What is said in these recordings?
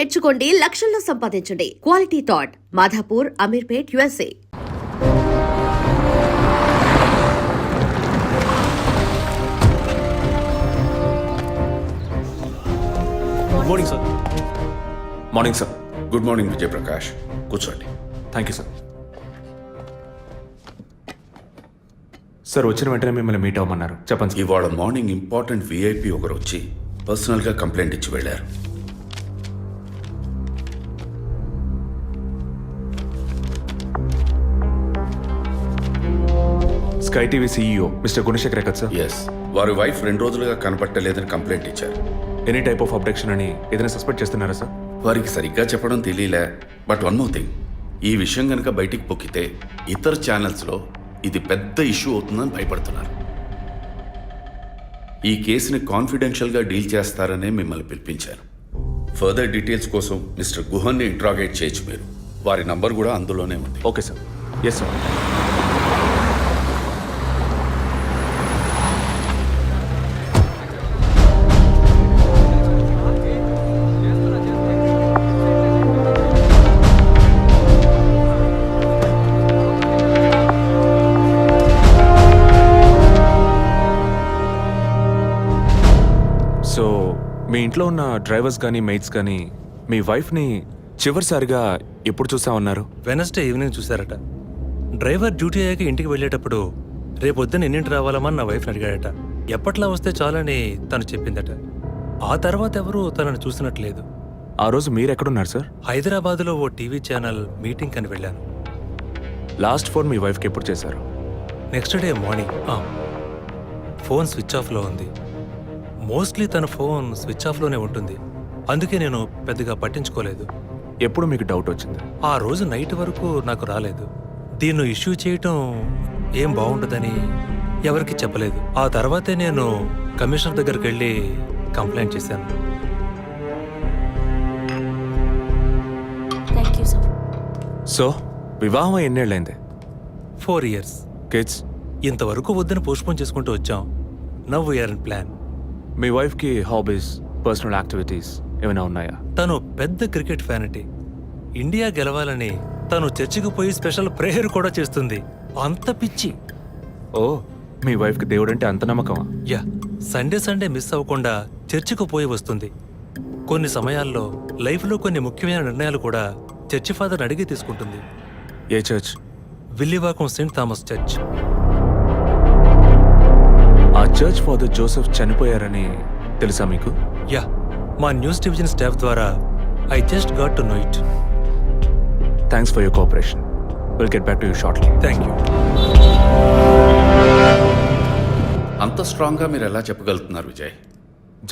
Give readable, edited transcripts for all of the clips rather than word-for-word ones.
నేర్చుకోండి, లక్షల్లో సంపాదించండి. Quality Thought Madhapur, Ameerpet, USA. Morning sir. Morning sir. Good morning Vijayaprakash, కూర్చోండి. Thank you sir. సార్ వచ్చిన వెంటనే మిమ్మల్ని మీట్ అవ్వమన్నారు, చెప్పండి సార్. ఇవాళ మార్నింగ్ ఇంపార్టెంట్ VIP ఒకరు వచ్చి పర్సనల్గా కంప్లైంట్ ఇచ్చి వెళ్ళారు. Sky TV CEO mister Gunasekhar కదా సార్? ఎస్, వారి వైఫ్ 2 రోజులుగా కనపట్టలేదని కంప్లైంట్ ఇచ్చారు. ఎనీ టైప్ ఆఫ్ అబ్డక్షన్ అని ఏదైనా సస్పెక్ట్ చేస్తున్నారా సార్? వారికి సరిగ్గా చెప్పడం తెలియలే. బట్ వన్ మోర్ థింగ్, ఈ విషయం కనుక బయటికి పొక్కితే ఇతర ఛానల్స్లో ఇది పెద్ద ఇష్యూ అవుతుందని భయపడుతున్నారు. ఈ కేసుని కాన్ఫిడెన్షియల్గా డీల్ చేస్తారనే మిమ్మల్ని పిలిపించారు. ఫర్దర్ డీటెయిల్స్ కోసం మిస్టర్ గుహన్ని ఇంట్రాగేట్ చేయొచ్చు మీరు. వారి నంబర్ కూడా అందులోనే ఉంది. Okay sir. Yes sir. So మీ ఇంట్లో ఉన్న డ్రైవర్స్ కానీ మెయిట్స్ కానీ మీ వైఫ్ని చివరిసారిగా ఎప్పుడు చూసా ఉన్నారు? వెనస్డే ఈవినింగ్ చూశారట. డ్రైవర్ డ్యూటీ అయ్యాక ఇంటికి వెళ్ళేటప్పుడు రేపొద్దున ఎన్నింటి రావాలమని నా వైఫ్ని అడిగాడట. ఎప్పట్లా వస్తే చాలని తను చెప్పిందట. ఆ తర్వాత ఎవరూ తనను చూసినట్లేదు. ఆ రోజు మీరు ఎక్కడున్నారు సార్? హైదరాబాద్లో ఓ టీవీ ఛానల్ మీటింగ్ అని వెళ్ళాను. లాస్ట్ ఫోన్ మీ వైఫ్కి ఎప్పుడు చేశారు? Next day morning. Phone switch ఆఫ్లో ఉంది. మోస్ట్లీ తన ఫోన్ స్విచ్ ఆఫ్లోనే ఉంటుంది. అందుకే నేను పెద్దగా పట్టించుకోలేదు. ఎప్పుడు మీకు డౌట్ వచ్చింది? ఆ రోజు నైట్ వరకు నాకు రాలేదు. దీన్ని ఇష్యూ చేయటం ఏం బాగుంటుందని ఎవరికి చెప్పలేదు. ఆ తర్వాతే నేను కమిషనర్ దగ్గరికి వెళ్ళి కంప్లైంట్ చేశాను. సో వివాహం ఎన్నేళ్ళైంది? 4 years. కిడ్స్? ఇంతవరకు వద్దని పోస్ట్పోన్ చేసుకుంటూ వచ్చాం. Now we're in plan. మీ వైఫ్కి హాబీస్, పర్సనల్ యాక్టివిటీస్ ఏమైనా ఉన్నాయా? తను పెద్ద క్రికెట్ ఫ్యానిటీ. ఇండియా గెలవాలని తను చర్చికి పోయి స్పెషల్ ప్రేయర్ కూడా చేస్తుంది. అంత పిచ్చి. ఓ, మీ వైఫ్కి దేవుడంటే అంత నమ్మకమా? యా, సండే మిస్ అవ్వకుండా చర్చికి పోయి వస్తుంది. కొన్ని సమయాల్లో లైఫ్లో కొన్ని ముఖ్యమైన నిర్ణయాలు కూడా చర్చి ఫాదర్ని అడిగి తీసుకుంటుంది. ఏ church? Villivakkam Saint Thomas church. ఆ చర్చ్ ఫాదర్ జోసెఫ్ చనిపోయారని తెలుసా మీకు? యా, మా న్యూస్ డివిజన్ స్టాఫ్ ద్వారా I just got to know it. Thanks for your cooperation. Will get back to you shortly. Thank you. అంత స్ట్రాంగ్గా మీరు ఎలా చెప్పగలుగుతున్నారు విజయ్?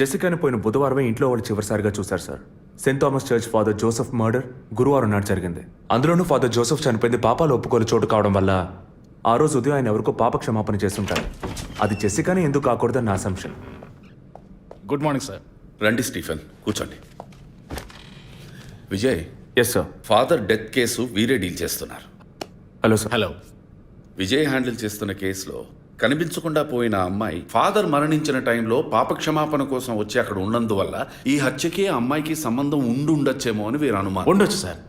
జెసికాని పోయిన బుధవారమే ఇంట్లో వాళ్ళు చివరిసారిగా చూశారు sir. Saint Thomas church father Joseph murder గురువారం నాడు జరిగింది. అందులోనూ ఫాదర్ జోసెఫ్ చనిపోయింది పాపాలు ఒప్పుకోలు చోటు కావడం వల్ల ఆ రోజు ఉదయం ఆయన ఎవరికో పాప క్షమాపణ చేస్తుంటారు. అది జెసికాని ఎందుకు కాకూడదని నా అసంప్షన్. Good morning sir. రండి స్టీఫెన్, కూర్చోండి. Vijay, yes sir. Father death case వీరే డీల్ చేస్తున్నారు. Hello sir. Hello. Vijay handle చేస్తున్న కేసులో కనిపించకుండా పోయిన అమ్మాయి ఫాదర్ మరణించిన టైంలో పాప క్షమాపణ కోసం వచ్చి అక్కడ ఉన్నందువల్ల ఈ హత్యకి ఆ అమ్మాయికి సంబంధం ఉండొచ్చేమో అని వీరు అనుమానం. ఉండొచ్చు సార్.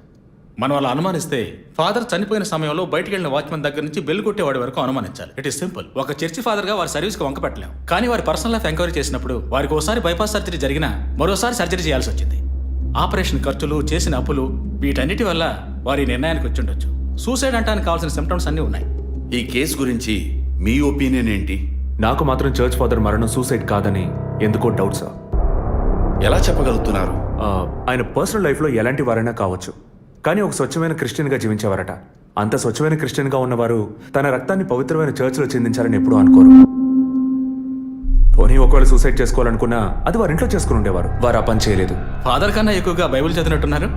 మనం అలా అనుమానిస్తే ఫాదర్ చనిపోయిన సమయంలో బయటికి వెళ్ళిన వాచ్మెన్ దగ్గర నుంచి బెల్ కొట్టేవాడి వరకు అనుమానించాలి. It is simple. ఒక చర్చి ఫాదర్ గా వారి సర్వీస్కి వంక పెట్టలేం. కానీ వారి పర్సనల్ లైఫ్ ఎంక్వైరీ చేసినప్పుడు వారికి ఒకసారి బైపాస్ సర్జరీ జరిగినా మరోసారి సర్జరీ చేయాల్సి వచ్చింది. ఆపరేషన్ ఖర్చులు, చేసిన అప్పులు, వీటన్నిటి వల్ల వారి నిర్ణయానికి వచ్చి ఉండొచ్చు. సూసైడ్ అంటానికి కావాల్సిన సిమ్టమ్స్ అన్నీ ఉన్నాయి. ఈ కేసు గురించి మీ ఒపీనియన్ ఏంటి? నాకు మాత్రం చర్చ్ ఫాదర్ మరణం సూసైడ్ కాదని ఎందుకో డౌట్ సార్. ఎలా చెప్పగలుగుతున్నారు? ఆయన పర్సనల్ లైఫ్లో ఎలాంటి వారైనా కావచ్చు, కానీ ఒక స్వచ్ఛమైన క్రిస్టియన్గా జీవించేవారట. అంత స్వచ్ఛమైన క్రిస్టియన్గా ఉన్నవారు తన రక్తాన్ని పవిత్రమైన చర్చ్లో చెందించాలని ఎప్పుడూ అనుకోరు. పోనీ ఒకవేళ సూసైడ్ చేసుకోవాలనుకున్నా అది వారి ఇంట్లో చేసుకుని ఉండేవారు. వారు ఆ పని చేయలేదు. ఫాదర్ కన్నా ఎక్కువగా బైబిల్ చదివినట్టున్నారు.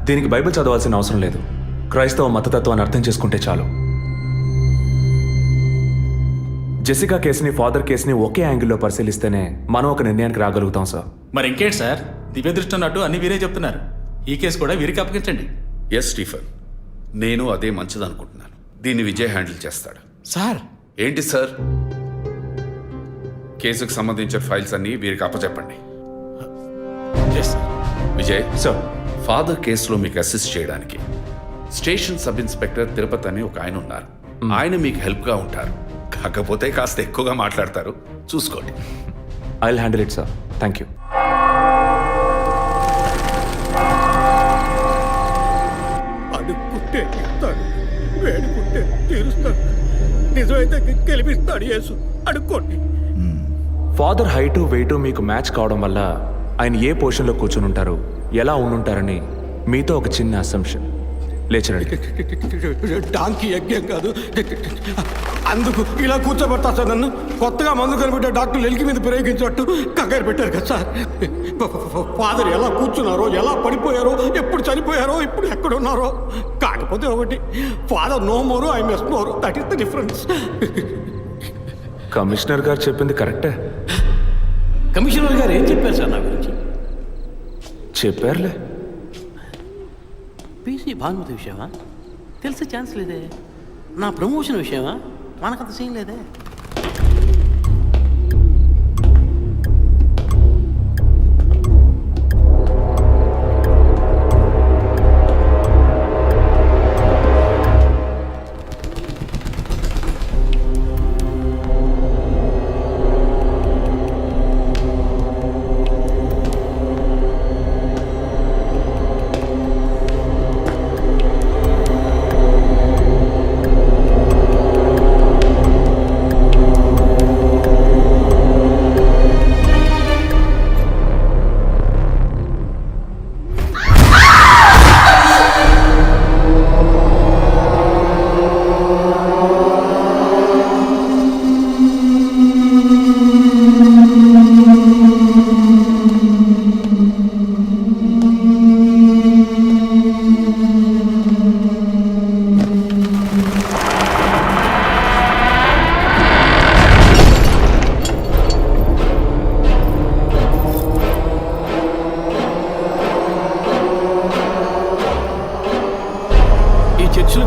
దీనికి బైబిల్ చదవాల్సిన అవసరం లేదు. క్రైస్తవ మతతత్వాన్ని అర్థం చేసుకుంటే చాలు. జెసికా కేసుని, ఫాదర్ కేసుని ఒకే యాంగిల్లో పరిశీలిస్తేనే మనం ఒక నిర్ణయానికి రాగలుగుతాం సార్. మరి ఇంకేంటి సార్, దివ్య దృష్టి ఉన్నట్టు అన్ని వీరే చెప్తున్నారు. ఈ కేసు కూడా వీరికి అప్పగించండి. ఎస్ స్టీఫెన్, నేను అదే మంచిదనుకుంటున్నాను. దీన్ని విజయ్ హ్యాండిల్ చేస్తాడు. సార్. ఏంటి సార్? కేసుకు సంబంధించిన ఫైల్స్ అన్ని వీరికి అప్పచెప్పండి. Yes sir. Vijay, sir father కేసులో మీకు అసిస్ట్ చేయడానికి స్టేషన్ సబ్ ఇన్స్పెక్టర్ తిరుపతి అని ఒక ఆయన ఉన్నారు. ఆయన మీకు హెల్ప్గా ఉంటారు. కాకపోతే కాస్త ఎక్కువగా మాట్లాడతారు, చూసుకోండి. I will handle it sir. Thank you. అడుక్కుంటే ఇస్తాడు, వేడుకుంటే తీరుస్తాడు, నిజమైతే గెలిపిస్తాడు యేసు. అడుక్కోండి. ఫాదర్ హైటు వెయిటు మీకు మ్యాచ్ కావడం వల్ల ఆయన ఏ పొజిషన్లో కూర్చుని ఉంటారు, ఎలా ఉండుంటారని మీతో ఒక చిన్న అసంప్షన్. లేచరండి. డాంకీ యజ్ఞం కాదు, అందుకు ఇలా కూర్చోబెడతా సార్. నన్ను కొత్తగా మందు కనిపెట్టే డాక్టర్లు ఎలికి మీద ప్రయోగించినట్టు కంగారు పెట్టారు కదా సార్. ఫాదర్ ఎలా కూర్చున్నారో, ఎలా పడిపోయారో, ఎప్పుడు చనిపోయారో, ఇప్పుడు ఎక్కడున్నారో. కాకపోతే ఒకటి, father no more, I mess more. That is the difference. Commissioner గారు చెప్పింది కరెక్టే. కమిషనర్ గారు ఏం చెప్పారు సార్ నా గురించి? చెప్పారులే. పీసీ భానుమతి విషయమా? తెలిసే ఛాన్స్ లేదే. నా ప్రమోషన్ విషయమా? మనకంత సీన్ లేదే.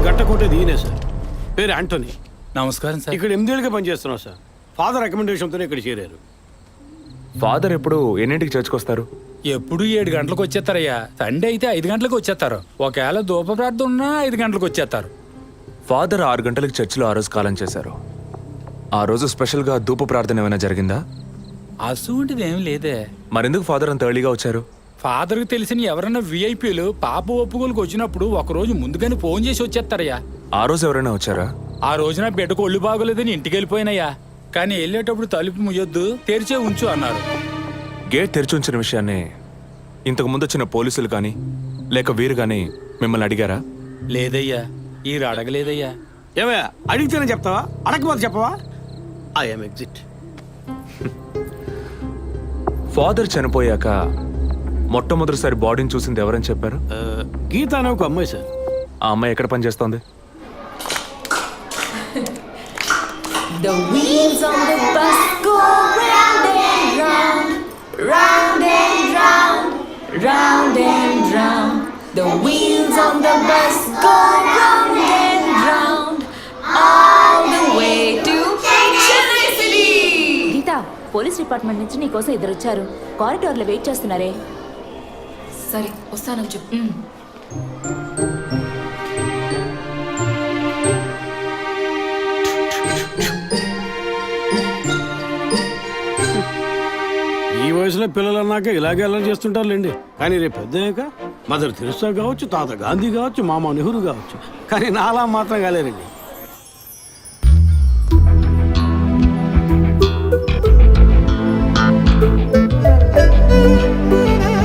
గట్టకోటేది ఈయనే సార్. పేరు యాంటోనీ. నమస్కారం సార్. ఇక్కడ 8 ఏళ్ళుగా పనిచేస్తున్నాం సార్. ఫాదర్ రికమెండేషన్తోనే ఇక్కడ చేరారు. ఫాదర్ ఎప్పుడు ఎన్నింటికి చర్చ్కి వస్తారు? ఎప్పుడు 7 గంటలకు వచ్చేస్తారయ్యా. సండే అయితే 5 గంటలకు వచ్చేస్తారు. ఒకవేళ ధూప ప్రార్థన ఉన్నా 5 గంటలకు వచ్చేస్తారు. ఫాదర్ 6 గంటలకు చర్చిలో ఆ రోజు కాలం చేశారు. ఆ రోజు స్పెషల్గా ధూప ప్రార్థన ఏమైనా జరిగిందా? అసువంటిది ఏం లేదే. మరెందుకు ఫాదర్ అంత ఎర్లీగా వచ్చారు? ఫాదర్కి తెలిసిన ఎవరైనా విఐపీలు పాప ఒప్పుకోలకు వచ్చినప్పుడు ఒకరోజు ముందుగానే ఫోన్ చేసి వచ్చేస్తారయ్యా. ఆ రోజు ఎవరైనా వచ్చారా? ఆ రోజున బిడ్డకు ఒళ్ళు బాగోలేదని ఇంటికి వెళ్ళిపోయినయ్యా. కానీ వెళ్ళేటప్పుడు తలుపు ముయ్యొద్దు, తెరిచే ఉంచు అన్నారు. గేట్ తెరిచి ఉంచిన విషయాన్ని ఇంతకు ముందు వచ్చిన పోలీసులు కానీ లేక వీరు కానీ మిమ్మల్ని అడిగారా? లేదయ్యా, ఈ అడగలేదయ్యా. ఏమయ్యా, అడిగితేనే చెప్తావా, అడగకపోతే చెప్పవా? I'm exit. ఫాదర్ చనిపోయాక మొట్టమొదటిసారి బాడీని చూసింది ఎవరని చెప్పారు? గీత అనే ఒక అమ్మాయి సార్. ఆ అమ్మాయి ఎక్కడ పనిచేస్తోంది? The wheels on the bus go round and round, round and round, round and round. The wheels on the bus go round and round, all the way to Chennai City. Geetha, police department నుంచి నీకోసం ఇద్దరు వచ్చారు. కారిడార్లో wait చేస్తున్నారే. సరే వస్తానని చెప్పు. ఈ వయసులో పిల్లలు అన్నాక ఇలాగే అల్లరి చేస్తుంటారులేండి. కానీ రేపు పెద్దయ్యాక మదర్ తెరిసా కావచ్చు, తాత గాంధీ కావచ్చు, మామ నెహ్రూ కావచ్చు, కానీ నాలా మాత్రం కాలేరండి.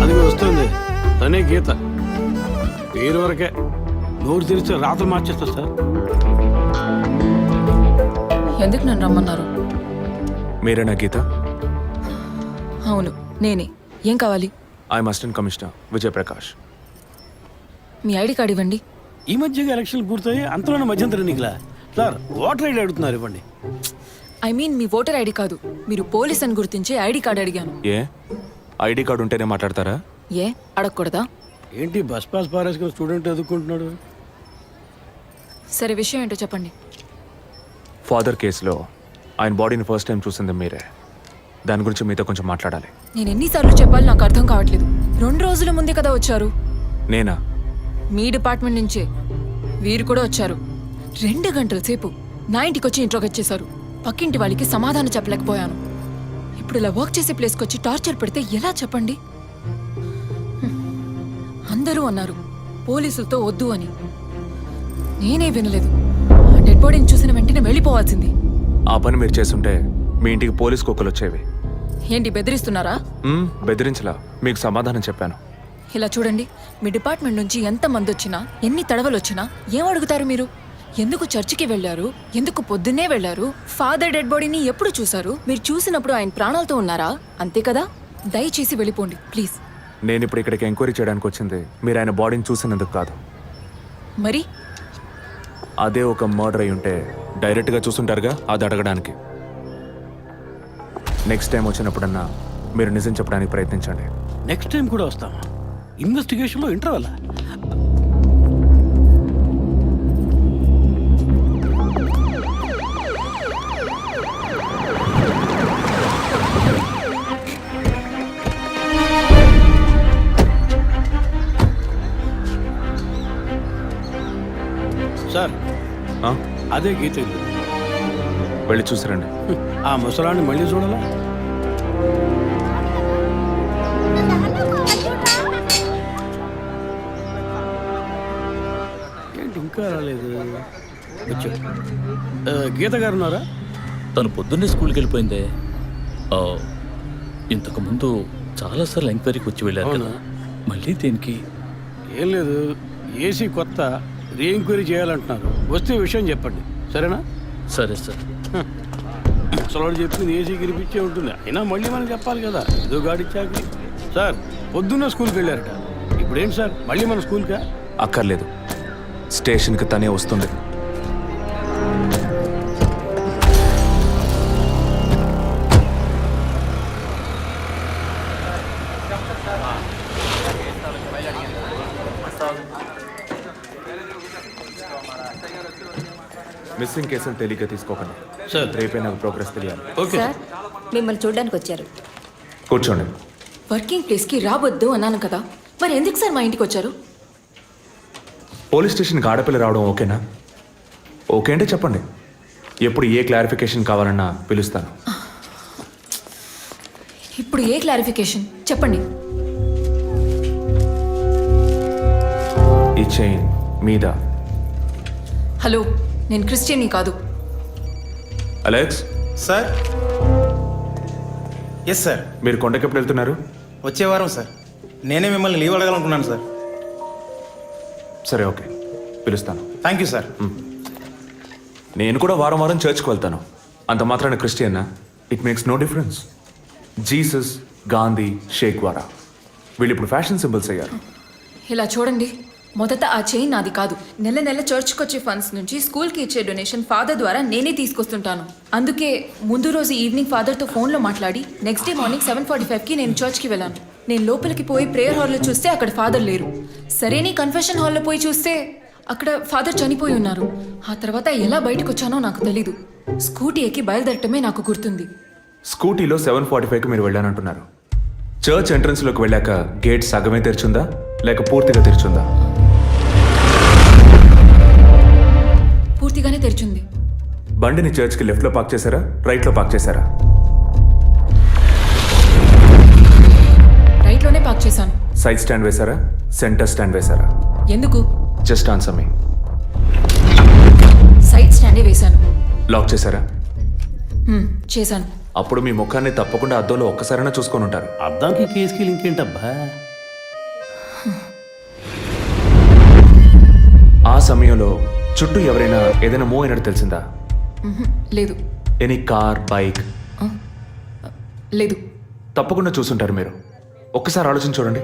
అది వస్తుంది తనే గీత. పేరు వరకే, నోరు తెరిస్తే రాత్రి మార్చేస్తా సార్. ఎందుకు నన్ను రమ్మన్నారు? మీరేనా గీత? అవును నేనే. ఏం కావాలి? I'm assistant commissioner Vijay Prakash. Me ID card ఇవ్వండి. ఈ మధ్యగా ఎలక్షన్లు పూర్తయి అంతలోనే మధ్యంతర ఎన్నికలా సార్? ఓటర్ ఐడి అడుగుతున్నారు, ఇవ్వండి. I mean me voter ID కాదు, మీరు పోలీస్ అని గుర్తించే ఐడి కార్డ్ అడిగాను. ఏ ఐడి కార్డు ఉంటేనే మాట్లాడతారా? ఏ అడగకూడదా? ఏంటి బస్ పాస్ పారేసుకుని స్టూడెంట్ ఎదుర్కొంటున్నాడు? సరే విషయం ఏంటో చెప్పండి. ఫాదర్ కేసులో ఆయన బాడీని ఫస్ట్ టైం చూసింది మీరే. దాని గురించి మీతో కొంచెం మాట్లాడాలి. నేను ఎన్నిసార్లు చెప్పాలి నాకు అర్థం కావట్లేదు. 2 రోజుల ముందే కదా వచ్చారు. నేనా? మీ డిపార్ట్మెంట్ నుంచే వీరు కూడా వచ్చారు. 2 గంటల సేపు నా ఇంటికి వచ్చి ఇంట్రోగేట్ చేశారు. పక్కింటి వాళ్ళకి సమాధానం చెప్పలేకపోయాను. ఇప్పుడు ఇలా వర్క్ చేసే ప్లేస్కి వచ్చి టార్చర్ పెడితే ఎలా చెప్పండి? అందరూ అన్నారు పోలీసులతో వద్దు అని. నేనే వినలేదు. డెడ్ బాడీని చూసిన వెంటనే వెళ్ళిపోవాల్సింది. ఆ పని మీరు చేస్తుంటే మీ ఇంటికి పోలీస్ కుక్కలు వచ్చేవి. ఏంటి బెదిరిస్తున్నారా? బెదిరించలా, మీకు సమాధానం చెప్పాను. ఇలా చూడండి, మీ డిపార్ట్మెంట్ నుంచి ఎంతమంది వచ్చినా ఎన్ని తడవలు వచ్చినా ఏం అడుగుతారు మీరు? ఎందుకు చర్చికి వెళ్ళారు? ఎందుకు పొద్దున్నే వెళ్ళారు? ఫాదర్ డెడ్ బాడీని ఎప్పుడు చూశారు? మీరు చూసినప్పుడు ఆయన ప్రాణాలతో ఉన్నారా? అంతే కదా. దయచేసి వెళ్ళిపోండి ప్లీజ్. నేను ఇప్పుడు ఇక్కడికి ఎంక్వైరీ చేయడానికి వచ్చింది మీరు ఆయన బాడీని చూసినందుకు కాదు. మరి అదే ఒక మర్డర్ అయి ఉంటే డైరెక్ట్గా చూసుంటారుగా, అది అడగడానికి. నెక్స్ట్ టైం వచ్చినప్పుడన్నా మీరు నిజం చెప్పడానికి ప్రయత్నించండి. నెక్స్ట్ టైం కూడా వస్తాం. ఇన్వెస్టిగేషన్లో ఇంటర్వల్. సార్, ఆ? అదే గీత ఇల్లు. వెళ్ళి చూసిరండి. ఆ ముసలాన్ని మళ్ళీ చూడాలా? ఏంటి ఇంకా రాలేదు? వచ్చా. గీత గారు ఉన్నారా? తను పొద్దున్నే స్కూల్కి వెళ్ళిపోయిందే. ఇంతకుముందు చాలాసార్లు ఎంక్వైరీకి వచ్చి వెళ్ళారు కదా, మళ్ళీ దేనికి? ఏం లేదు, ఏసీ కొత్త రీ ఎంక్వైరీ చేయాలంటున్నారు. వస్తే విషయం చెప్పండి, సరేనా? సరే సార్. ముసలాడు చెప్పింది ఏసీ గిరిపించే ఉంటుంది. అయినా మళ్ళీ మనం చెప్పాలి కదా, ఏదో గాడిచ్చాక. సార్, పొద్దున్న స్కూల్కి వెళ్ళారట. ఇప్పుడు ఏంటి సార్, మళ్ళీ మన స్కూల్కా? అక్కర్లేదు, స్టేషన్కి తనే వస్తుంది. మిస్సింగ్ కేసును తేలిగ్గా తీసుకోకండి సార్. రేపే నాకు ప్రోగ్రెస్ తెలియాలి. ఓకే సార్, మిమ్మల్ని చూడడానికి వచ్చారు. కూర్చోండి. వర్కింగ్ ప్లేస్కి రావద్దు అన్నాను కదా, మరి ఎందుకు సార్ మా ఇంటికి వచ్చారు? పోలీస్ స్టేషన్కి ఆడపిల్ల రావడం ఓకేనా? ఓకే అంటే చెప్పండి, ఎప్పుడు ఏ క్లారిఫికేషన్ కావాలన్నా పిలుస్తాను. ఇప్పుడు ఏ క్లారిఫికేషన్ చెప్పండి. ఈ చైన్ మీద. హలో, నేను క్రిస్టియన్ని కాదు. Alex sir. Yes sir. మీరు కొండకి ఎప్పుడు వెళ్తున్నారు? వచ్చే వారం సార్. నేనే మిమ్మల్ని లీవ్ అడగాలనుకున్నాను సార్. సరే, ఓకే, పిలుస్తాను. Thank you sir. నేను కూడా వారం వారం చర్చ్కి వెళ్తాను. అంత మాత్రాన క్రిస్టియన్నా? It makes no difference. Jesus, Gandhi, Che Guevara వీళ్ళు ఇప్పుడు ఫ్యాషన్ సింబల్స్ అయ్యారు. ఇలా చూడండి, మొదట ఆ చైన్ నాది కాదు. నెల నెల చర్చ్కి వచ్చే ఫండ్స్ నుంచి స్కూల్కి ఇచ్చే డొనేషన్ ఫాదర్ ద్వారా నేనే తీసుకొస్తుంటాను. అందుకే ముందు రోజు ఈవినింగ్ ఫాదర్తో ఫోన్లో మాట్లాడి నెక్స్ట్ డే మార్నింగ్ 7:45కి నేను చర్చ్కి వెళ్ళాను. నేను లోపలికి పోయి ప్రేయర్ హాల్లో చూస్తే అక్కడ ఫాదర్ లేరు. సరేని కన్ఫెషన్ హాల్లో పోయి చూస్తే అక్కడ ఫాదర్ చనిపోయి ఉన్నారు. ఆ తర్వాత ఎలా బయటకు వచ్చానో నాకు తెలీదు. స్కూటీ ఎక్కి బయలుదేరటమే నాకు గుర్తుంది. స్కూటీలో 7:45కి మీరు వెళ్ళానంటున్నారు. చర్చ్ ఎంట్రన్స్లోకి వెళ్ళాక గేట్ సగమే తెరిచుందా లేక పూర్తిగా తెరిచుందా? పూర్తిగానే తెరిచింది. బండిని చర్చ్కి లెఫ్ట్లో పార్క్ చేశారా, రైట్లో పార్క్ చేశారా? రైట్లోనే పార్క్ చేశాను. సైడ్ స్టాండ్ వేశారా, సెంటర్ స్టాండ్ వేశారా? ఎందుకు? జస్ట్ ఆన్సర్ మీ. సైడ్ స్టాండే వేశాను. లాక్ చేశారా? చేశాను. అప్పుడు మీ ముఖాన్ని తప్పకుండా అద్దంలో ఒక్కసారైనా చూసుకొని ఉంటారు. అద్దానికి కేసుకి లింక్ ఏంటబ్బా? ఆ సమయంలో చుట్టూ ఎవరైనా ఏదైనా మూవ్ అయినట్టు తెలిసిందా? లేదు. Any car, bike? లేదు. తప్పకుండా చూసుంటారు మీరు. ఒక్కసారి ఆలోచన చూడండి.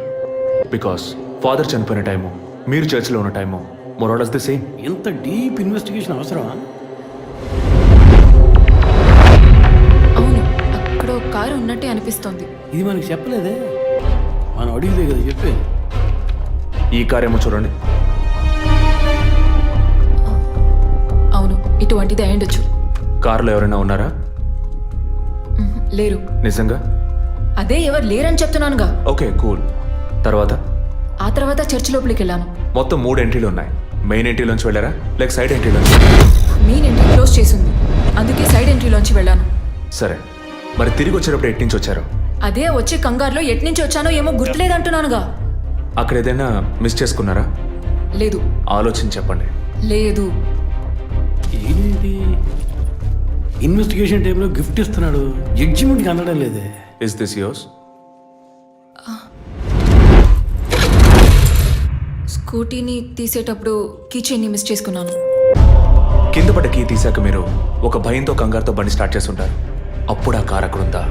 బికాస్ ఫాదర్ చనిపోయిన టైము, మీరు చర్చిలో ఉన్న టైము మోరాలస్ ది సేమ్. ఇంత డీప్ ఇన్వెస్టిగేషన్ అవసరమా? అవును, అక్కడ ఒక కారు ఉన్నట్టే అనిపిస్తోంది. ఇది మనకి చెప్పలేదే, మనం అడిగితే కదా చెప్పేది. ఈ కార్ ఏమో చూడండి. అవును, ఇటువంటిది అయ్యుండొచ్చు. కారులో ఎవరైనా ఉన్నారా? లేరు. నిజంగా? అదే ఎవరు లేరని చెప్తున్నానుగా. Okay, cool. తర్వాత ఆ తర్వాత చర్చ్ లోపలికి వెళ్ళాను. మొత్తం 3 ఎంట్రీలు ఉన్నాయి. మెయిన్ ఎంట్రీలోంచి వెళ్ళారా లేక సైడ్ ఎంట్రీలోంచి? మెయిన్ ఎంట్రీ క్లోజ్ చేసింది, అందుకే సైడ్ ఎంట్రీలోంచి వెళ్ళాను. సరే, మరి తిరిగి వచ్చేటప్పుడు ఎటు నుంచి వచ్చారు? అదే వచ్చే కంగారులో ఎట్నుంచి వచ్చానో ఏమో గుర్తులేదంటున్నానుగా. అక్కడ ఏదైనా మిస్ చేసుకున్నారా? లేదు. ఆలోచించి చెప్పండి. లేదు. ఏంటి ఇన్వెస్టిగేషన్ టైంలో గిఫ్ట్ ఇస్తున్నాడు, జడ్జిమెంట్కి అందడం లేదే. Is this yours? స్కూటీని తీసేటప్పుడు కీచైన్ని మిస్ చేసుకున్నాను. కింద పడ్డ కీ తీసాక మీరు ఒక భయంతో కంగారుతో బండి స్టార్ట్ చేస్తుంటారు. అప్పుడు ఆ కార్ అక్కడ ఉందా?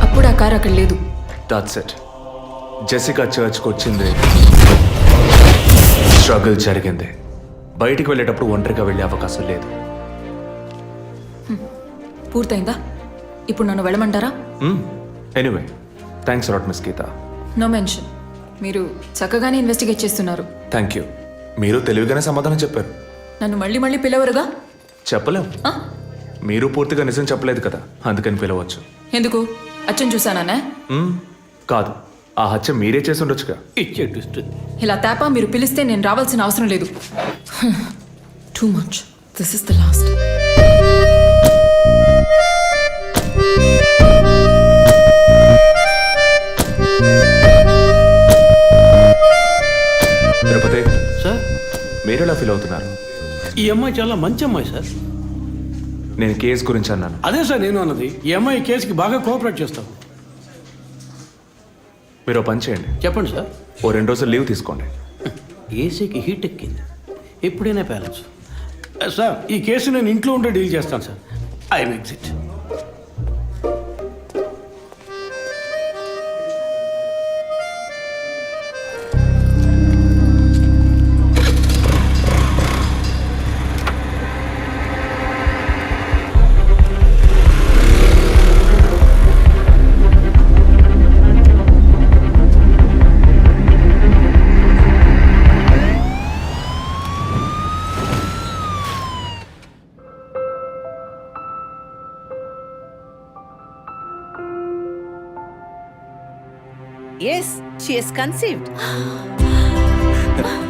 అప్పుడు ఆ కార్ అక్కడ లేదు. That's it. జెసికా చర్చ్కి వచ్చింది, స్ట్రగుల్ జరిగింది. బయటికి వెళ్ళేటప్పుడు ఒంటరిగా వెళ్ళే అవకాశం లేదు. పూర్తయిందా? ఇప్పుడు నన్ను వెళ్ళమంటారా? Anyway, thanks lot miss Geeta. No mention. మీరు చక్కగానే ఇన్వెస్టిగేట్ చేస్తున్నారు. Thank you. మీరు తెలివిగానే సమాధానం చెప్పారు. నన్ను మళ్ళీ మళ్ళీ పిలవరుగా? చెప్పలేం. మీరు పూర్తిగా నిజం చెప్పలేదు కదా, అందుకని పిలవచ్చు. ఎందుకు? అచ్చం చూసానా? కాదు, ఆ హత్య మీరే చేసి ఉండొచ్చుగా. ఇచ్చే ట్విస్ట్. ఇలా తేపా మీరు పిలిస్తే నేను రావాల్సిన అవసరం లేదు. Too much. This is the last. Tirupati sir, మీరు ఎలా ఫీల్ అవుతున్నారు? ఈ అమ్మాయి చాలా మంచి అమ్మాయి సార్. నేను కేసు గురించి అన్నాను. అదే సార్ నేను అన్నది. ఈ అమ్మాయి కేసుకి బాగా కోఆపరేట్ చేస్తాం. మీరు ఓ పని చేయండి. చెప్పండి సార్. ఓ 2 రోజులు లీవ్ తీసుకోండి. ఏసీకి హీట్ ఎక్కింది, ఎప్పుడైనా పేలచ్చు. సార్, ఈ కేసు నేను ఇంట్లో ఉండే డీల్ చేస్తాను sir. I'm exit. Yes, she is conceived.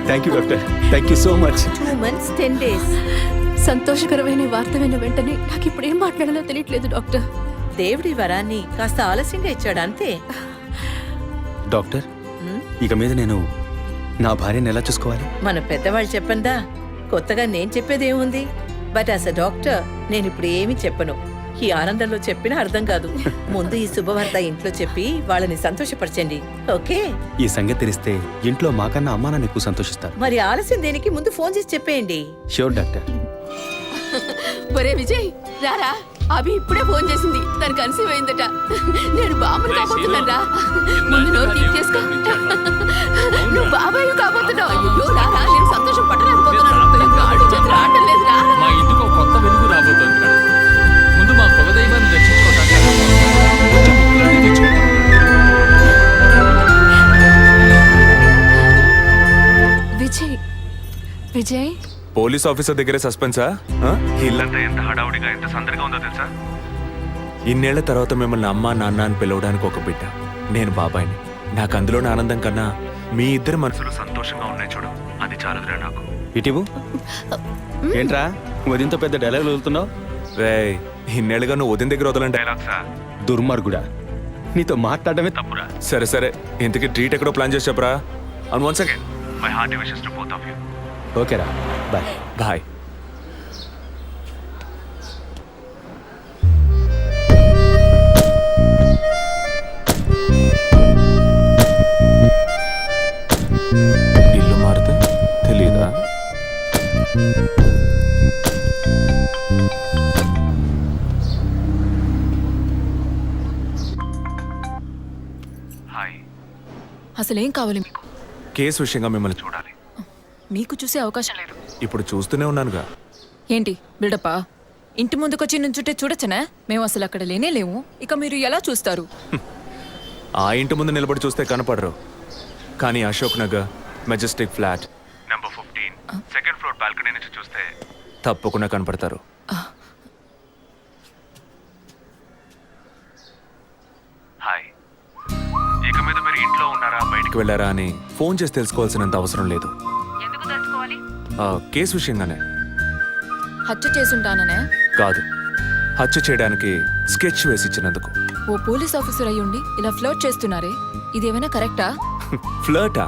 Thank you doctor, thank you so much. 2 months 10 days. సంతోషకరమైన వార్త విన్న వెంటనే నాకు ఇప్పుడు ఏం మాట్లాడాలో తెలియట్లేదు డాక్టర్. దేవుడి వరాన్ని కాస్త ఆలస్యంగా ఇచ్చాడు అంతే. డాక్టర్, ఇక మీద నేను నా భార్యను ఎలా చూసుకోవాలి? మన పెద్దవాళ్ళు చెప్పందా, కొత్తగా నేను చెప్పేది ఏముంది? బట్ యాజ్ అ డాక్టర్ నేను ఇప్పుడు ఏమీ చెప్పను. ఈ ఆనందంలో చెప్పినా అర్థం కాదు. ముందు ఈ శుభవార్త ఇంట్లో చెప్పి వాళ్ళని సంతోషపరచండి, ఓకే? ఈ సంగతి తెలిస్తే ఇంట్లో మాకన్నా అమ్మా నాన్న ఎక్కువ సంతోషిస్తారు. మరి ఆలస్యం దేనికి? ముందు ఫోన్ చేసి చెప్పేయండి. Sure doctor. ఒరే విజయ్, రారా. అభి ఇప్పుడే ఫోన్ చేసింది, తను కన్సీవ్ అయిందట. నేను బాబుని కాబోతున్నారా? ముందు నోరు తీపి చేసుకో. నువ్వు బాబాయ్ కాబోతున్నావు. అయ్యో రారా, నేను సంతోషం పట్టలేకపోతున్నాను. కాళ్ళు చేతులు ఆడటం లేదు. రా. మా ఇంటికి ఒక కొత్త వెలుగు రాబోతోంది మేడం. ముందు మా కులదైవాన్ని దర్శించుకోవడానికి కొంచెం ముక్కులన్నీ తెచ్చుకుంటాం. విజయ్, విజయ్, పోలీస్ ఆఫీసర్ దగ్గరే సస్పెన్సా? ఇల్లంతా ఎంత హడావుడిగా ఎంత సందడిగా ఉందో తెలుసా? ఇన్నేళ్ల తర్వాత మిమ్మల్ని అమ్మా నాన్న అని పిలవడానికి ఒక బిడ్డ. నేను బాబాయిని. నాకు అందులోని ఆనందం కన్నా మీ ఇద్దరు మనసులు సంతోషంగా ఉన్నాయి చూడు, అది చాలదురా నాకు. ఇటీవు ఏంట్రా వదినతో పెద్ద డైలాగ్ వదులుతున్నావు? రే, ఇన్నేళ్ళుగా నువ్వు వదిన దగ్గర వదలని డైలాగ్సా? దుర్మార్గుడా, నీతో మాట్లాడటమే తప్పురా. సరే సరే, ఇంతకీ ట్రీట్ ఎక్కడో ప్లాన్ చేసి చెప్పరా? And once again my hearty wishes to both of you. ఓకేరా, బాయ్. బాయ్. ఇల్లు మారితే తెలీదా? హాయ్. అసలేం కావాలి మీకు? కేసు విషయంగా మిమ్మల్ని చూడాలి. మీకు చూసే అవకాశం లేదు. ఇప్పుడు చూస్తూనే ఉన్నానుగా. ఏంటి బిల్డప్పా? ఇంటి ముందుకొచ్చి నుంచుంటే చూడొచ్చనా? మేము అసలు అక్కడ లేనే లేము. ఇక మీరు ఎలా చూస్తారు? ఆ ఇంటి ముందు నిలబడి చూస్తే కనపడరు, కానీ Ashok Nagar Majestic flat number 15 second floor balcony నుంచి చూస్తే తప్పకుండా కనపడతారు. బయటికి వెళ్ళారా అని ఫోన్ చేసి తెలుసుకోవాల్సినంత అవసరం లేదు. కేసు విషయంగానే. హత్య చేసుంటాననే కాదు, హత్య చేయడానికి స్కెచ్ వేసి ఇచ్చినందుకు. ఓ పోలీస్ ఆఫీసర్ అయ్యుండి ఇలా ఫ్లర్ట్ చేస్తున్నారే, ఇదేమైనా కరెక్టా? ఫ్లర్టా?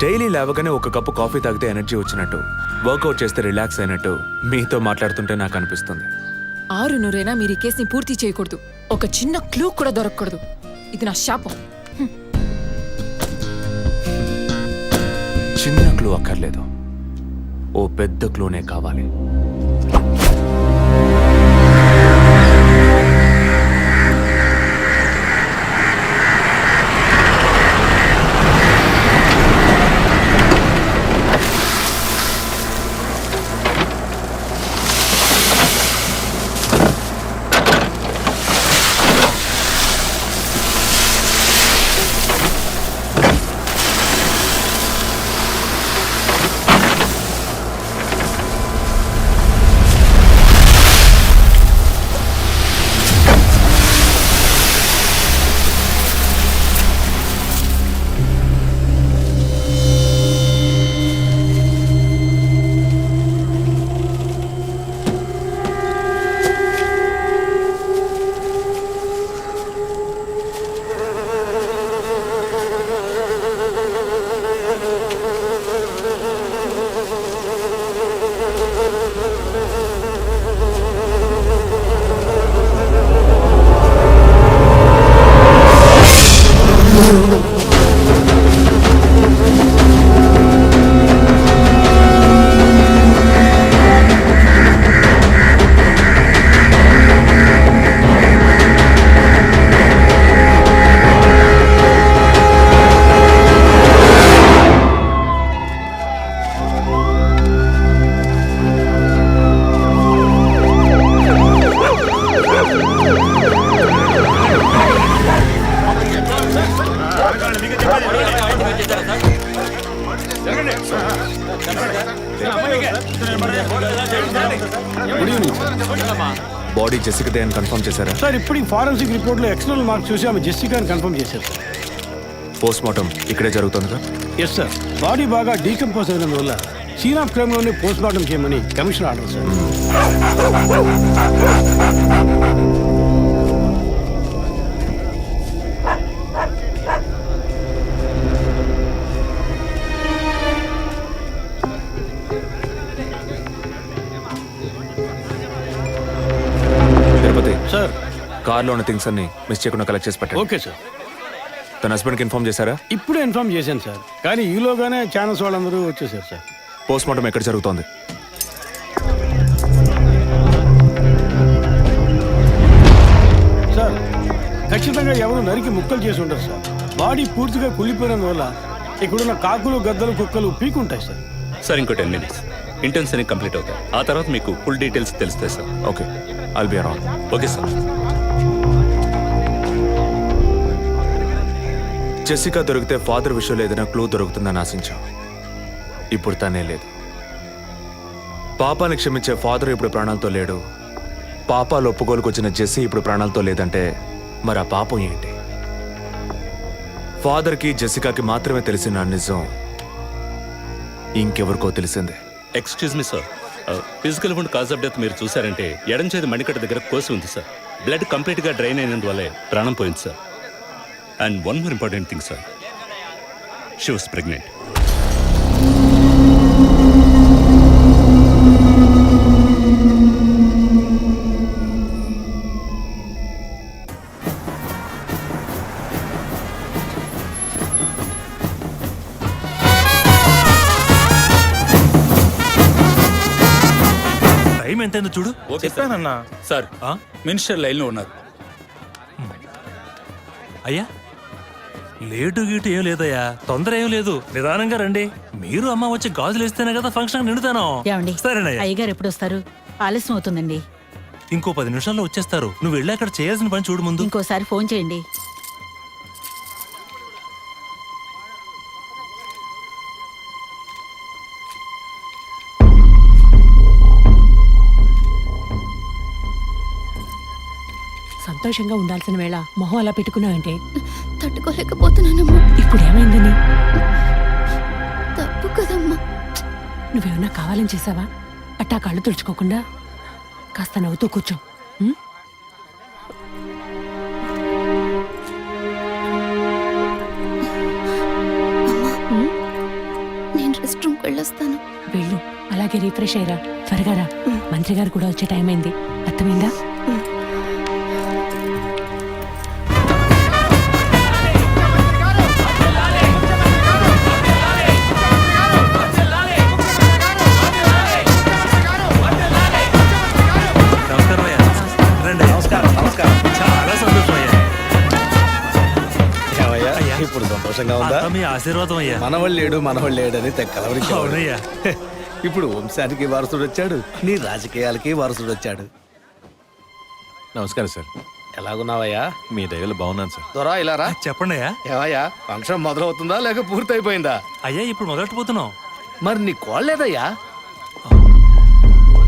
డైలీ లేవగానే ఒక కప్పు కాఫీ తాగితే ఎనర్జీ వచ్చినట్టు, వర్కౌట్ చేస్తే రిలాక్స్ అయినట్టు మీతో మాట్లాడుతుంటే నాకు అనిపిస్తుంది. 6 మీరు ఈ కేసుని పూర్తి చేయకూడదు. ఒక చిన్న క్లూ కూడా దొరకకూడదు. ఇది నా శాపం. చిన్న క్లూ అక్కర్లేదు, ఓ పెద్ద క్లూనే కావాలి. బాడీ జెసికాదే అని కన్ఫర్మ్ చేశారా? సార్ ఇప్పుడు ఫారెన్సిక్ రిపోర్ట్లో ఎక్స్టర్నల్ మార్క్స్ చూసి ఆమె జెసికా అని కన్ఫర్మ్ చేశారు సార్. పోస్ట్ మార్టం ఇక్కడే జరుగుతుందిగా? Yes sir. బాడీ బాగా డీకంపోజ్ అయినందువల్ల సీన్ ఆఫ్ క్రైమ్లోనే పోస్ట్ మార్టం చేయమని commissioner order sir. Tirupati sir, కార్లో ఉన్న థింగ్స్ అన్ని మిస్ చేయకుండా కలెక్ట్ చేసి పెట్టండి. Okay sir. తన హస్బెండ్కి ఇన్ఫార్మ్ చేశారా? ఇప్పుడే ఇన్ఫార్మ్ చేశాను సార్, కానీ ఈలోగానే ఛానల్స్ వాళ్ళందరూ వచ్చేసారు సార్. పోస్ట్ మార్టం ఎక్కడ జరుగుతోంది? సార్, ఖచ్చితంగా ఎవరు నరికి ముక్కలు చేసి ఉండరు సార్. బాడీ పూర్తిగా కుళ్ళిపోయినందువల్ల ఇక్కడున్న కాకులు గద్దలు కుక్కలు పీకుంటాయి సార్. సార్ ఇంకో 10 minutes ఇంటర్న్స్ అన్ని కంప్లీట్ అవుతాయి. ఆ తర్వాత మీకు ఫుల్ డీటెయిల్స్ తెలుస్తాయి sir. Okay, I'll be around. Okay sir. Jessica దొరికితే ఫాదర్ విషయంలో ఏదైనా క్లూ దొరుకుతుందని ఆశించాం. ఇప్పుడు తనే లేదు. పాపాన్ని క్షమించే ఫాదర్ ఇప్పుడు ప్రాణాలతో లేడు. పాపాలు ఒప్పుకోలుకొచ్చిన జెస్సీ ఇప్పుడు ప్రాణాలతో లేదంటే మరి ఆ పాపం ఏంటి? ఫాదర్కి జెసికాకి మాత్రమే తెలిసిన నిజం ఇంకెవరికో తెలిసిందే. Excuse me sir, physical wound cause of death మీరు చూసారంటే ఎడం చేతి మణికట్ట దగ్గర కోసి ఉంది సార్. బ్లడ్ కంప్లీట్గా డ్రైన్ అయినందువల్లే ప్రాణం పోయింది sir. And one more important thing sir, she was pregnant. Time ఎంతైందో చూడు. చెప్పానన్నా సార్. మినిస్టర్ లైన్లో ఉన్నారు. అయ్యా, లేటు గీటు ఏం లేదయ్యా, తొందర ఏం లేదు, నిదానంగా రండి. మీరు అమ్మ వచ్చి గాజులు వేస్తేనే కదా ఫంక్షన్ నిండుతాను. సరేనయ్యా. అయ్యగారు ఎప్పుడు వస్తారు? ఆలస్యం అవుతుందండి. ఇంకో 10 నిమిషాల్లో వచ్చేస్తారు. నువ్వు వెళ్ళి అక్కడ చేయాల్సిన పని చూడు ముందు. ఇంకోసారి ఫోన్ చేయండి. సంతోషంగా ఉండాల్సిన వేళ మొహం అలా పెట్టుకున్నావంటే తట్టుకోలేకపోతున్నానమ్మా. ఇప్పుడు ఏమైందని? తప్పు కదమ్మా. నువ్వేమన్నా కావాలని చేసావా? అట్టా కళ్ళు తుడుచుకోకుండా కాస్త నవ్వుతూ కూర్చో. ఉం? నేను రెస్ట్ రూమ్కి వెళ్ళొస్తాను. వెళ్ళు, అలాగే రిఫ్రెష్ అయ్యరా. త్వరగా రా, మంత్రి గారు కూడా వచ్చే టైం అయింది. అర్థమైందా? నమస్కారం అయ్యా. రండి. చాలా సంతోషం అయ్యా. అయ్యా, ఇప్పుడు సంతోషంగా ఉందా? అంతా మీ ఆశీర్వాదం అయ్యా. మనవళ్ళేడు మనవళ్ళేడని తెక్కలవరించి అవునయ్యా. ఇప్పుడు వంశానికి వారసుడు వచ్చాడు, నీ రాజకీయాలకి వారసుడు వచ్చాడు. నమస్కారం సార్. ఎలాగున్నావయ్యా? మీ దయలో బాగున్నాను సార్. దొరా ఇలా రా. చెప్పండి అయ్యా. ఏవయ్యా, ఫంక్షన్ మొదలవుతుందా లేక పూర్తయిపోయిందా? అయ్యా, ఇప్పుడు మొదలెట్టబోతున్నాం. మరి నీ కోళ్ళేదయ్యా?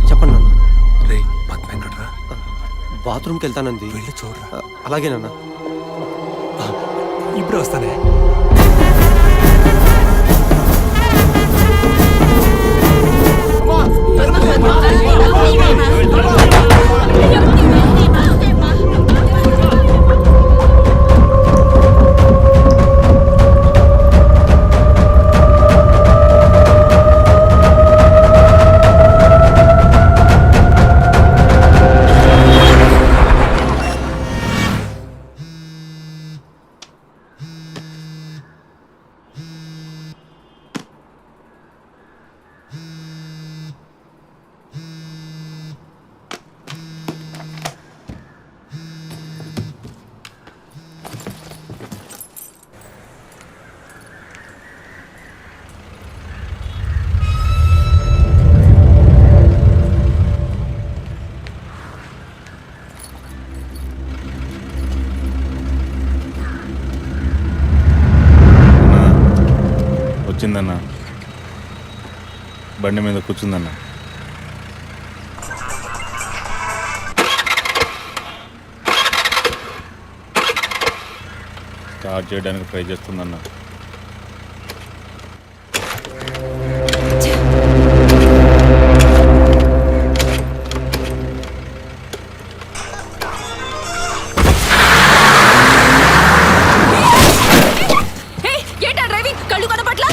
చెప్పండి నాన్న. రే పద్మ ఎక్కడ్రా? బాత్రూమ్కి వెళ్తానంది. వెళ్ళి చూడరా. అలాగే నాన్న. ఇప్పుడు వస్తానే. వచ్చిందన్న, బండి మీద కూర్చుందన్న. స్టార్ట్ చేయడానికి ట్రై చేస్తుందన్న. ఏంటా డ్రైవింగ్? కళ్ళు కనపట్లా?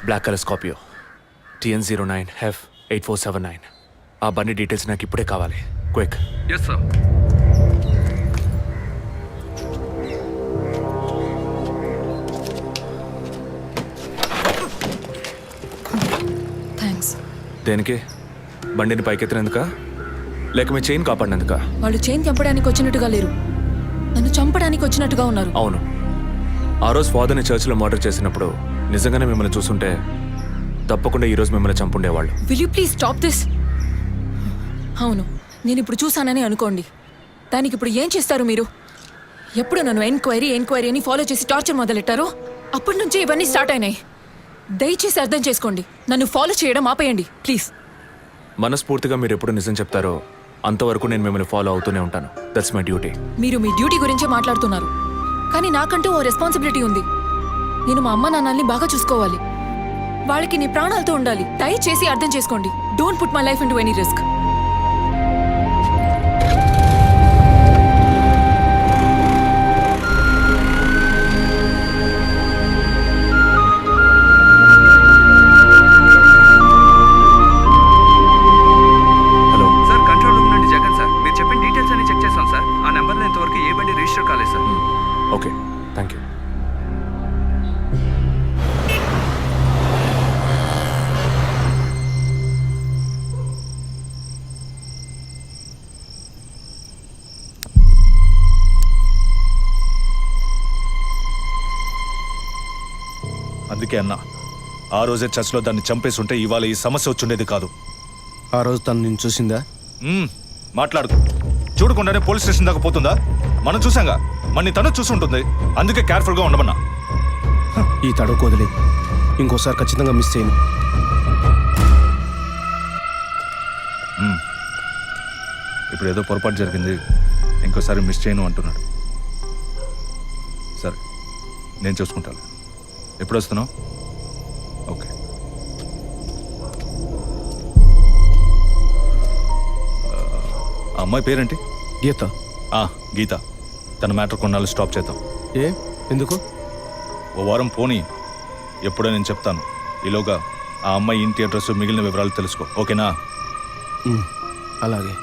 Black colour Scorpio TN09F8479. ఆ బండి డీటెయిల్స్ నాకు ఇప్పుడే కావాలి. క్విక్. Yes sir. థ్యాంక్స్. దేనికి? బండిని పైకెత్తినందుక, లేక మీ చైన్ కాపాడినందుక? వాళ్ళు చైన్ తెంపడానికి వచ్చినట్టుగా లేరు, నన్ను చంపడానికి వచ్చినట్టుగా ఉన్నారు. అవును, ఆ రోజు ఫాదర్ని చర్చిలో మర్డర్ చేసినప్పుడు నిజంగానే మిమ్మల్ని చూసుంటే తప్పకుండా ఈరోజు మిమ్మల్ని చంపుండేవాళ్ళు. Will you please stop this? అవును, నేను ఇప్పుడు చూసానని అనుకోండి. దానికి ఇప్పుడు ఏం చేస్తారు మీరు? ఎప్పుడు నన్ను ఎంక్వైరీ అని ఫాలో చేసి టార్చర్ మొదలెట్టారో అప్పటి నుంచి ఇవన్నీ స్టార్ట్ అయినాయి. దయచేసి అర్థం చేసుకోండి, నన్ను ఫాలో చేయడం ఆపేయండి ప్లీజ్. మనస్ఫూర్తిగా మీరు ఎప్పుడు నిజం చెప్తారో అంతవరకు నేను మిమ్మల్ని ఫాలో అవుతూనే ఉంటాను. That's my duty. మీరు మీ డ్యూటీ గురించే మాట్లాడుతున్నారు, కానీ నాకంటూ ఓ రెస్పాన్సిబిలిటీ ఉంది. నేను మా అమ్మ నాన్నల్ని బాగా చూసుకోవాలి, వాళ్ళకి నీ ప్రాణాలతో ఉండాలి. దయచేసి అర్థం చేసుకోండి. Don't put my life into any risk. Hello sir, control room నుండి జగన్ సార్. మీరు చెప్పిన డీటెయిల్స్ అన్ని చెక్ చేశాం సార్. ఆ నెంబర్లో ఇంతవరకు ఏ బండి రిజిస్టర్ కాలేదు సార్. Okay, thank you. అందుకే అన్న, ఆ రోజే చర్చ్లో దాన్ని చంపేసి ఉంటే ఇవాళ ఈ సమస్య వచ్చుండేది కాదు. ఆ రోజు తను నేను చూసిందా? మాట్లాడుకో. చూడకుండానే పోలీస్ స్టేషన్ దాకా పోతుందా? మనం చూసాంగా, మన తను చూసి ఉంటుంది. అందుకే కేర్ఫుల్గా ఉండమన్నా. ఈ తడవకు వదిలే, ఇంకోసారి ఖచ్చితంగా మిస్ చేయను. ఇప్పుడు ఏదో పొరపాటు జరిగింది, ఇంకోసారి మిస్ చేయను అంటున్నాడు. సరే, నేను చూసుకుంటాను. ఎప్పుడు వస్తున్నావు? ఓకే. ఆ అమ్మాయి పేరేంటి? గీత. గీత. తన మ్యాటర్ కొన్నాళ్ళు స్టాప్ చేద్దాం. ఏ ఎందుకు? ఓ వారం పోనీ, ఎప్పుడో నేను చెప్తాను. ఈలోగా ఆ అమ్మాయి ఇంటి అడ్రస్, మిగిలిన వివరాలు తెలుసుకో. ఓకేనా? అలాగే.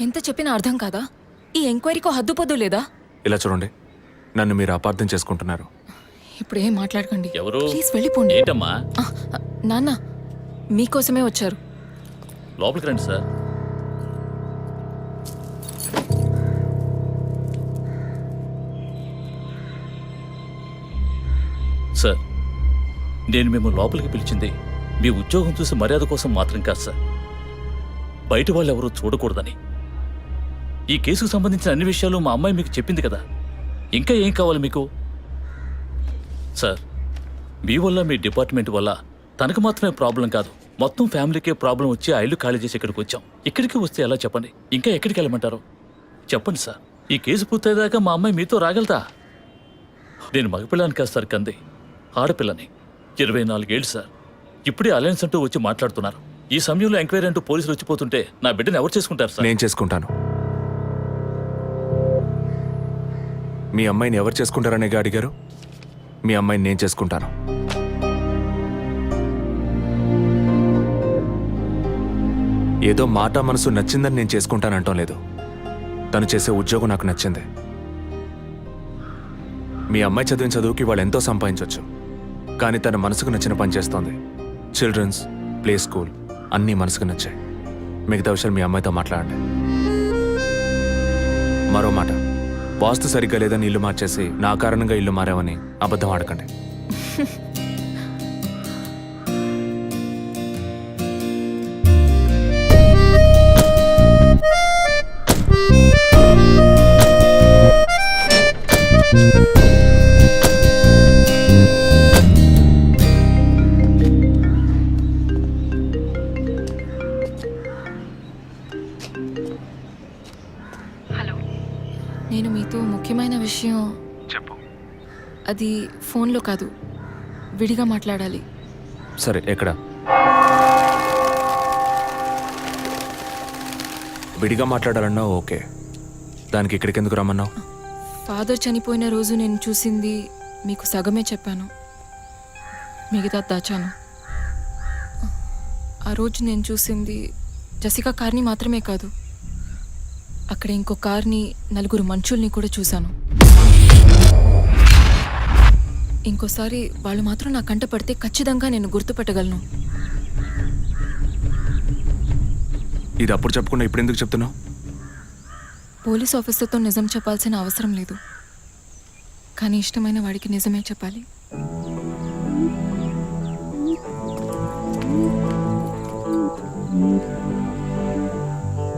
ఎంత చెప్పినా అర్థం కాదా? ఈ ఎంక్వైరీకో హద్దుపొద్దు లేదా? ఇలా చూడండి, నన్ను మీరు అపార్థం చేసుకుంటున్నారు. ఇప్పుడు ఏం మాట్లాడకండి. ఎవరు? ప్లీజ్ వెళ్ళిపోండి. ఏంటమ్మా? నాన్న మీకోసమే వచ్చారు. లోపలికి రండి సార్. సార్, నేను మిమ్మల్ని లోపలికి పిలిచింది మీ ఉద్యోగం చూసి మర్యాద కోసం మాత్రం కాదు సార్. బయట వాళ్ళు ఎవరూ చూడకూడదని. ఈ కేసుకు సంబంధించిన అన్ని విషయాలు మా అమ్మాయి మీకు చెప్పింది కదా, ఇంకా ఏం కావాలి మీకు? సార్, మీ వల్ల, మీ డిపార్ట్మెంట్ వల్ల తనకు మాత్రమే ప్రాబ్లం కాదు, మొత్తం ఫ్యామిలీకే ప్రాబ్లం వచ్చి ఆ ఇల్లు ఖాళీ చేసి ఇక్కడికి వచ్చాం. ఇక్కడికి వస్తే ఎలా చెప్పండి? ఇంకా ఎక్కడికి వెళ్ళమంటారు చెప్పండి సార్. ఈ కేసు పూర్తయ్యేదాకా మా అమ్మాయి మీతో రాగలదా? నేను మగపిల్లని కాదు సార్, కంది ఆడపిల్లని. 24 ఏళ్ళు సార్. ఇప్పుడే అలయన్స్ అంటూ వచ్చి మాట్లాడుతున్నారు. ఈ సమయంలో ఎంక్వైరీ అంటూ పోలీసులు వచ్చిపోతుంటే నా బిడ్డను ఎవరు చేసుకుంటారు సార్? నేను చేసుకుంటాను. మీ అమ్మాయిని ఎవరు చేసుకుంటారనే అడిగారు. మీ అమ్మాయిని నేను చేసుకుంటాను. ఏదో మాట మనసు నచ్చిందని నేను చేసుకుంటానంటం లేదు. తను చేసే ఉద్యోగం నాకు నచ్చింది. మీ అమ్మాయి చదివిన చదువుకి వాళ్ళు ఎంతో సంపాదించవచ్చు, కానీ తన మనసుకు నచ్చిన పని చేస్తోంది. చిల్డ్రన్స్ ప్లే స్కూల్ అన్నీ మనసుకు నచ్చాయి. మిగతా విషయాలు మీ అమ్మాయితో మాట్లాడండి. మరో మాట, వాస్తు సరిగ్గా లేదని ఇల్లు మార్చేసి నా కారణంగా ఇల్లు మారామని అబద్ధం ఆడకండి. నేను మీతో ముఖ్యమైన విషయం చెప్పు. అది ఫోన్లో కాదు, విడిగా మాట్లాడాలి. సరే, ఎక్కడ? విడిగా మాట్లాడాలన్నావు, ఓకే. దానికి ఇక్కడికి ఎందుకు రమ్మన్నావు? ఫాదర్ చనిపోయిన రోజు నేను చూసింది మీకు సగమే చెప్పాను, మిగతా దాచాను. ఆ రోజు నేను చూసింది జసికా కార్ని మాత్రమే కాదు, అక్కడ ఇంకో కార్ని, 4 మనుషుల్ని కూడా చూశాను. ఇంకోసారి వాళ్ళు మాత్రం నా కంట పడితే ఖచ్చితంగా నేను గుర్తుపట్టగలను. ఇది అప్పుడు చెప్పకుండా ఇప్పుడు ఎందుకు చెప్తున్నావు? పోలీస్ ఆఫీసర్తో నిజం చెప్పాల్సిన అవసరం లేదు, కానీ ఇష్టమైన వాడికి నిజమే చెప్పాలి.